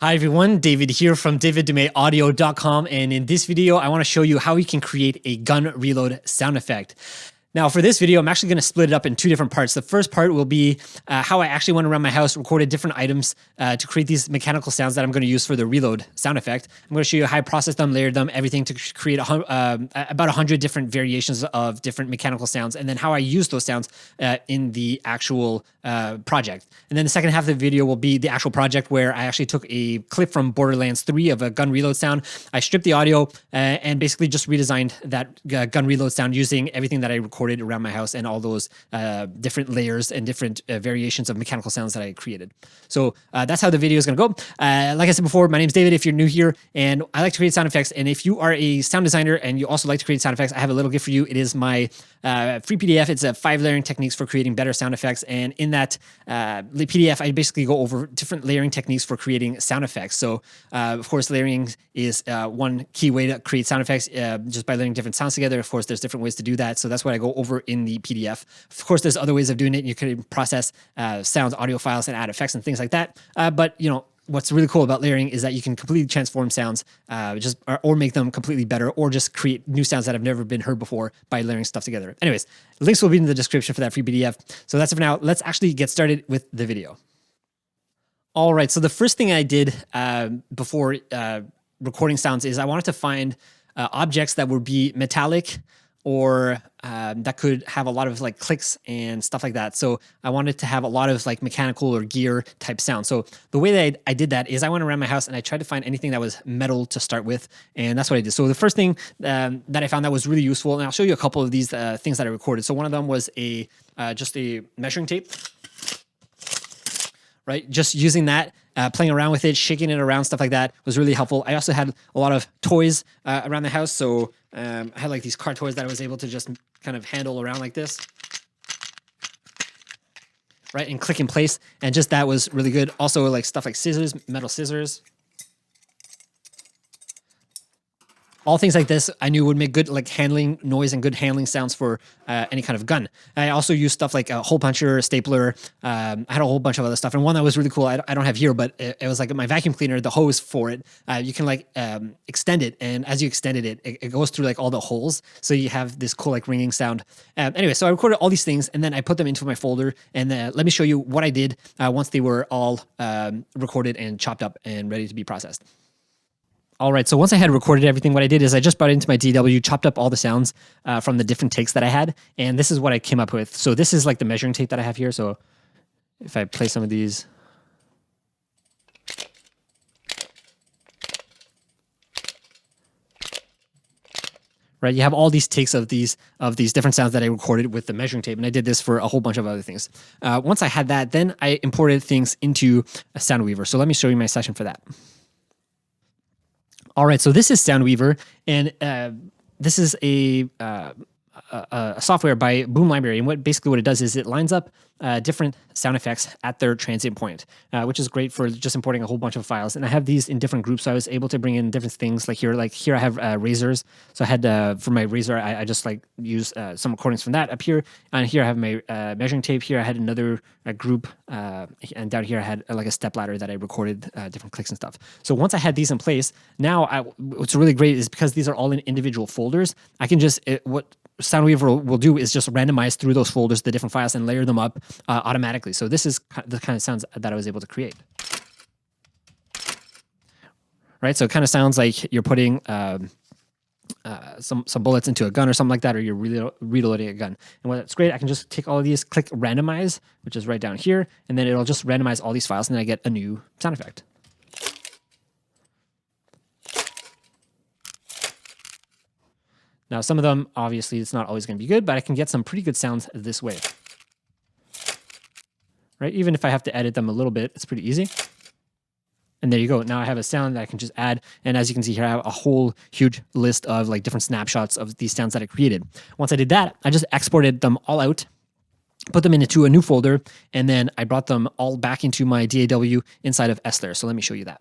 Hi everyone, David here from daviddumaiaudio.com, and in this video I want to show you how you can create a gun reload sound effect. Now for this video, I'm actually going to split it up in two different parts. The first part will be how I actually went around my house, recorded different items to create these mechanical sounds that I'm going to use for the reload sound effect. I'm going to show you how I processed them, layered them, everything to create about 100 different variations of different mechanical sounds, and then how I use those sounds in the actual project. And then the second half of the video will be the actual project where I actually took a clip from Borderlands 3 of a gun reload sound. I stripped the audio and basically just redesigned that gun reload sound using everything that I recorded around my house and all those different layers and different variations of mechanical sounds that I created. So that's how the video is going to go. Like I said before, my name is David if you're new here, and I like to create sound effects. And if you are a sound designer and you also like to create sound effects, I have a little gift for you. It is my free PDF. It's 5 layering techniques for creating better sound effects. And in that PDF, I basically go over different layering techniques for creating sound effects. So of course, layering is one key way to create sound effects just by layering different sounds together. Of course, there's different ways to do that. So that's what I go over in the PDF. Of course, there's other ways of doing it. You can process sounds, audio files, and add effects and things like that. But you know, what's really cool about layering is that you can completely transform sounds or make them completely better, or just create new sounds that have never been heard before by layering stuff together. Anyways, links will be in the description for that free PDF. So that's it for now. Let's actually get started with the video. All right, so the first thing I did before recording sounds is I wanted to find objects that would be metallic or that could have a lot of like clicks and stuff like that. So I wanted to have a lot of like mechanical or gear type sound. So the way that I did that is I went around my house and I tried to find anything that was metal to start with. And that's what I did. So the first thing that I found that was really useful, and I'll show you a couple of these things that I recorded. So one of them was just a measuring tape. Right, just using that, playing around with it, shaking it around, stuff like that was really helpful. I also had a lot of toys around the house. So I had like these car toys that I was able to just kind of handle around like this, right, and click in place. And just that was really good. Also like stuff like scissors, metal scissors. All things like this I knew would make good like handling noise and good handling sounds for any kind of gun. I also used stuff like a hole puncher, a stapler. I had a whole bunch of other stuff. And one that was really cool, I don't have here, but it was like my vacuum cleaner, the hose for it. You can like extend it. And as you extended it, it goes through like all the holes. So you have this cool like ringing sound. Anyway, so I recorded all these things and then I put them into my folder. And let me show you what I did once they were all recorded and chopped up and ready to be processed. All right, so once I had recorded everything, what I did is I just brought it into my DW, chopped up all the sounds from the different takes that I had, and this is what I came up with. So this is like the measuring tape that I have here. So if I play some of these, right, you have all these takes of these different sounds that I recorded with the measuring tape, and I did this for a whole bunch of other things. Once I had that, then I imported things into a Soundweaver. So let me show you my session for that. All right, so this is Soundweaver, and this is a software by Boom Library, and what it does is it lines up different sound effects at their transient point, which is great for just importing a whole bunch of files. And I have these in different groups, so I was able to bring in different things. Like here I have razors. So I had for my razor, I just like use some recordings from that up here, and here I have my measuring tape. Here I had another group, and down here I had like a step ladder that I recorded different clicks and stuff. So once I had these in place, now what's really great is because these are all in individual folders, I can just what Soundweaver will do is just randomize through those folders the different files and layer them up automatically. So this is the kind of sounds that I was able to create. Right, so it kind of sounds like you're putting some bullets into a gun or something like that, or you're reloading a gun. And what's great, I can just take all of these, click randomize, which is right down here, and then it'll just randomize all these files, and then I get a new sound effect. Now, some of them, obviously, it's not always going to be good, but I can get some pretty good sounds this way. Right? Even if I have to edit them a little bit, it's pretty easy. And there you go. Now I have a sound that I can just add. And as you can see here, I have a whole huge list of like different snapshots of these sounds that I created. Once I did that, I just exported them all out, put them into a new folder, and then I brought them all back into my DAW inside of S-Layer. So let me show you that.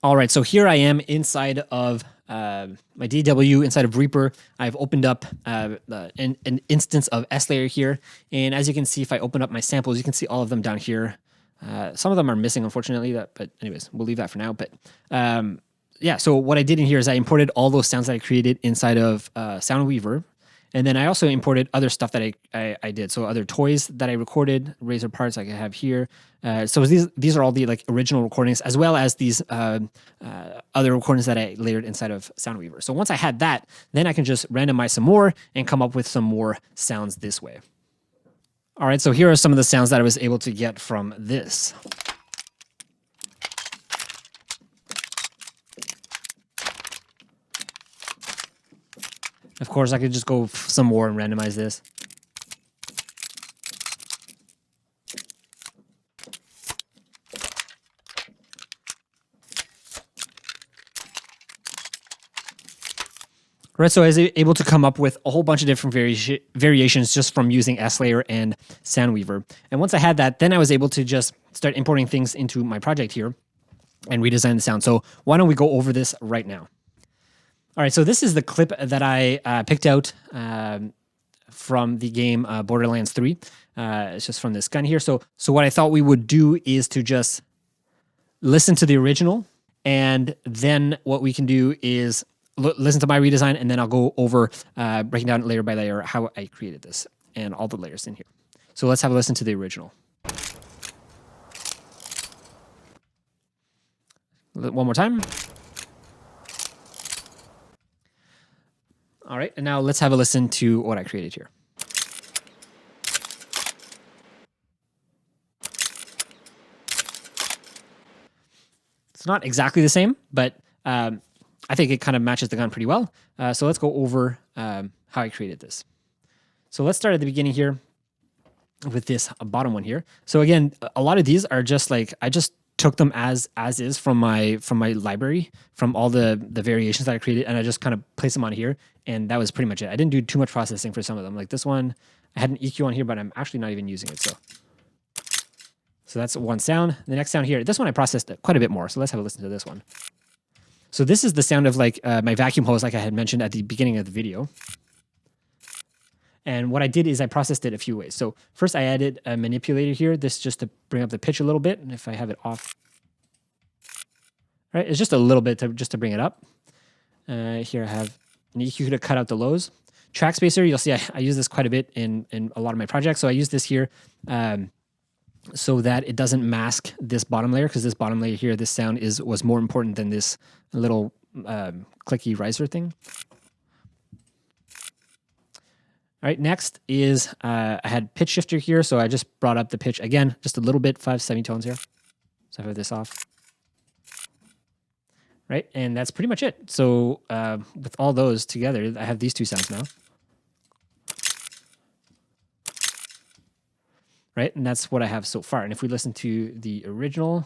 All right, so here I am inside of my DAW, inside of Reaper. I've opened up an instance of S-Layer here. And as you can see, if I open up my samples, you can see all of them down here. Some of them are missing, unfortunately. But anyways, we'll leave that for now. But yeah, so what I did in here is I imported all those sounds that I created inside of Soundweaver. And then I also imported other stuff that I did. So other toys that I recorded, razor parts like I have here. So these are all the like original recordings, as well as these other recordings that I layered inside of Soundweaver. So once I had that, then I can just randomize some more and come up with some more sounds this way. All right, so here are some of the sounds that I was able to get from this. Of course, I could just go some more and randomize this. Right, so I was able to come up with a whole bunch of different variations just from using S-Layer and Soundweaver. And once I had that, then I was able to just start importing things into my project here and redesign the sound. So why don't we go over this right now? All right, so this is the clip that I picked out from the game Borderlands 3. It's just from this gun here. So what I thought we would do is to just listen to the original, and then what we can do is listen to my redesign, and then I'll go over breaking down layer by layer how I created this and all the layers in here. So let's have a listen to the original. One more time. All right, and now let's have a listen to what I created here. It's not exactly the same, but I think it kind of matches the gun pretty well. So let's go over how I created this. So let's start at the beginning here with this bottom one here. So again, a lot of these are just like, I just took them as is from my library, from all the variations that I created, and I just kind of placed them on here, and that was pretty much it. I didn't do too much processing for some of them. Like this one, I had an EQ on here, but I'm actually not even using it. So that's one sound. The next sound here, this one I processed quite a bit more. So let's have a listen to this one. So this is the sound of like my vacuum hose, like I had mentioned at the beginning of the video. And what I did is I processed it a few ways. So first I added a manipulator here, this just to bring up the pitch a little bit. And if I have it off, right, it's just a little bit just to bring it up. Here I have an EQ to cut out the lows. Track spacer, you'll see I use this quite a bit in a lot of my projects. So I use this here so that it doesn't mask this bottom layer, because this bottom layer here, this sound was more important than this little clicky riser thing. All right, next is I had pitch shifter here, so I just brought up the pitch again, just a little bit, 5 semitones here. So I have this off. Right, and that's pretty much it. So with all those together, I have these two sounds now. Right, and that's what I have so far. And if we listen to the original,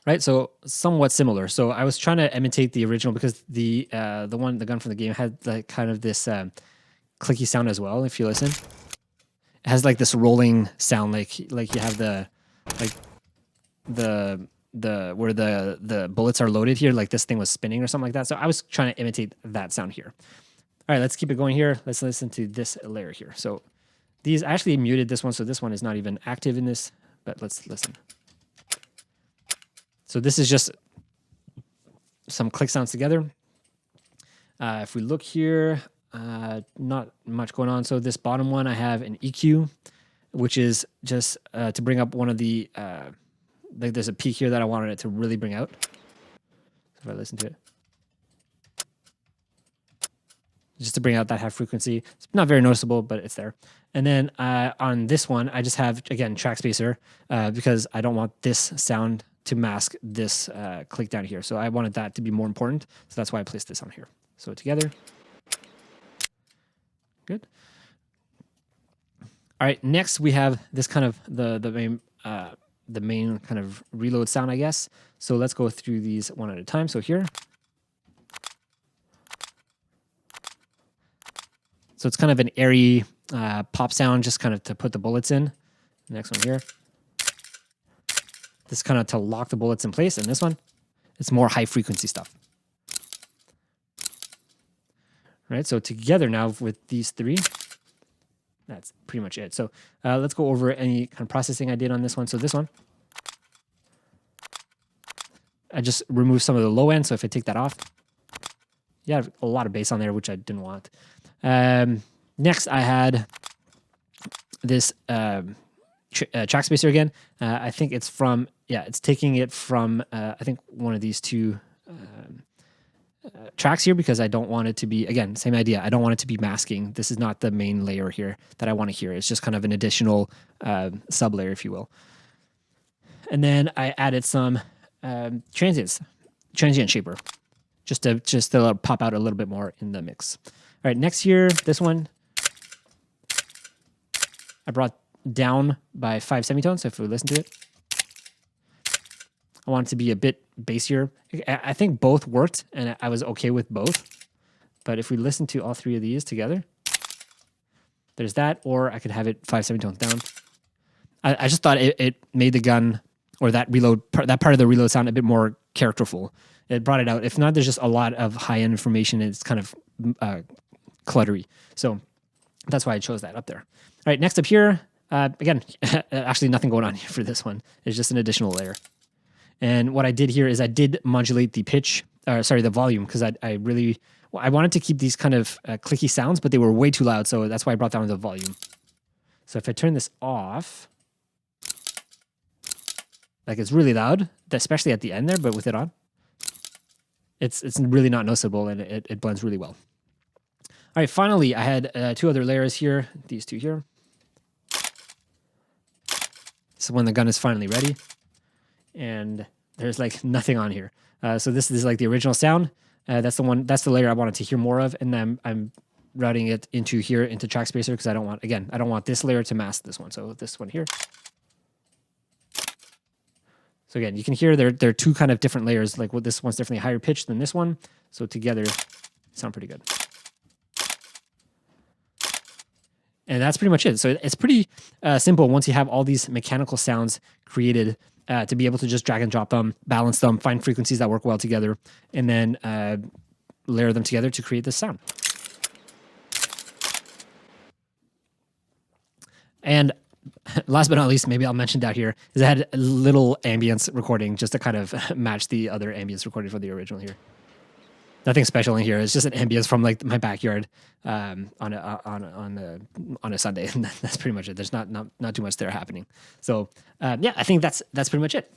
right, so somewhat similar. So I was trying to imitate the original because the gun from the game had like kind of this clicky sound as well. If you listen, it has like this rolling sound, like you have the where the bullets are loaded here, like this thing was spinning or something like that. So I was trying to imitate that sound here. All right, let's keep it going here. Let's listen to this layer here. So these, I actually muted this one, so this one is not even active in this, but let's listen. So this is just some click sounds together. If we look here, not much going on. So this bottom one, I have an EQ, which is just to bring up one of the, like there's a peak here that I wanted it to really bring out. So if I listen to it, just to bring out that high frequency. It's not very noticeable, but it's there. And then on this one, I just have, again, track spacer, because I don't want this sound to mask this click down here. So I wanted that to be more important. So that's why I placed this on here. So together. Good. All right, next we have this kind of the main kind of reload sound, I guess. So let's go through these one at a time. So here. So it's kind of an airy pop sound, just kind of to put the bullets in. The next one here. This kind of to lock the bullets in place. And this one, it's more high frequency stuff. right? So together now with these three, that's pretty much it. So let's go over any kind of processing I did on this one. So this one, I just removed some of the low end. So if I take that off, you have a lot of bass on there, which I didn't want. Next, I had this track spacer again. I think it's from, it's taking it from, I think one of these two tracks here, because I don't want it to be, again, same idea. I don't want it to be masking. This is not the main layer here that I want to hear. It's just kind of an additional sub layer, if you will. And then I added some transient shaper, just to pop out a little bit more in the mix. All right, next here, this one, I brought down by 5 semitones. So if we listen to it, I want it to be a bit bassier. I think both worked, and I was okay with both. But if we listen to all three of these together, there's that, or I could have it 5 semitones down. I just thought it made the gun, or that part of the reload sound a bit more characterful. It brought it out. If not, there's just a lot of high-end information, and it's kind of cluttery. So that's why I chose that up there. All right, next up here, again, actually nothing going on here for this one. It's just an additional layer. And what I did here is I did modulate the pitch, the volume, because I wanted to keep these kind of clicky sounds, but they were way too loud, so that's why I brought down the volume. So if I turn this off, like it's really loud, especially at the end there, but with it on, it's really not noticeable, and it blends really well. All right, finally, I had two other layers here, these two here. So when the gun is finally ready, and there's like nothing on here. So this is like the original sound. That's the layer I wanted to hear more of, and then I'm routing it into here, into track spacer, because I don't want this layer to mask this one. So this one here. So again, you can hear they're two kind of different layers. Like this one's definitely higher pitched than this one. So together, sound pretty good. And that's pretty much it. So it's pretty simple once you have all these mechanical sounds created to be able to just drag and drop them, balance them, find frequencies that work well together, and then layer them together to create this sound. And last but not least, maybe I'll mention down here, is I had a little ambience recording just to kind of match the other ambience recording for the original here. Nothing special in here. It's just an ambience from like my backyard on a Sunday, and that's pretty much it. There's not too much there happening. So I think that's pretty much it.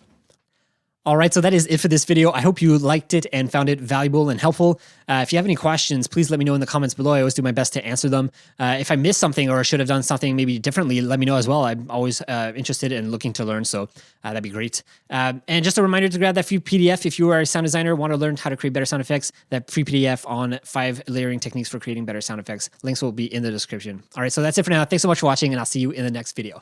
All right, so that is it for this video. I hope you liked it and found it valuable and helpful. If you have any questions, please let me know in the comments below. I always do my best to answer them. If I missed something or should have done something maybe differently, let me know as well. I'm always interested in looking to learn, so that'd be great. And just a reminder to grab that free PDF if you are a sound designer, want to learn how to create better sound effects, that free PDF on 5 layering techniques for creating better sound effects. Links will be in the description. All right, so that's it for now. Thanks so much for watching, and I'll see you in the next video.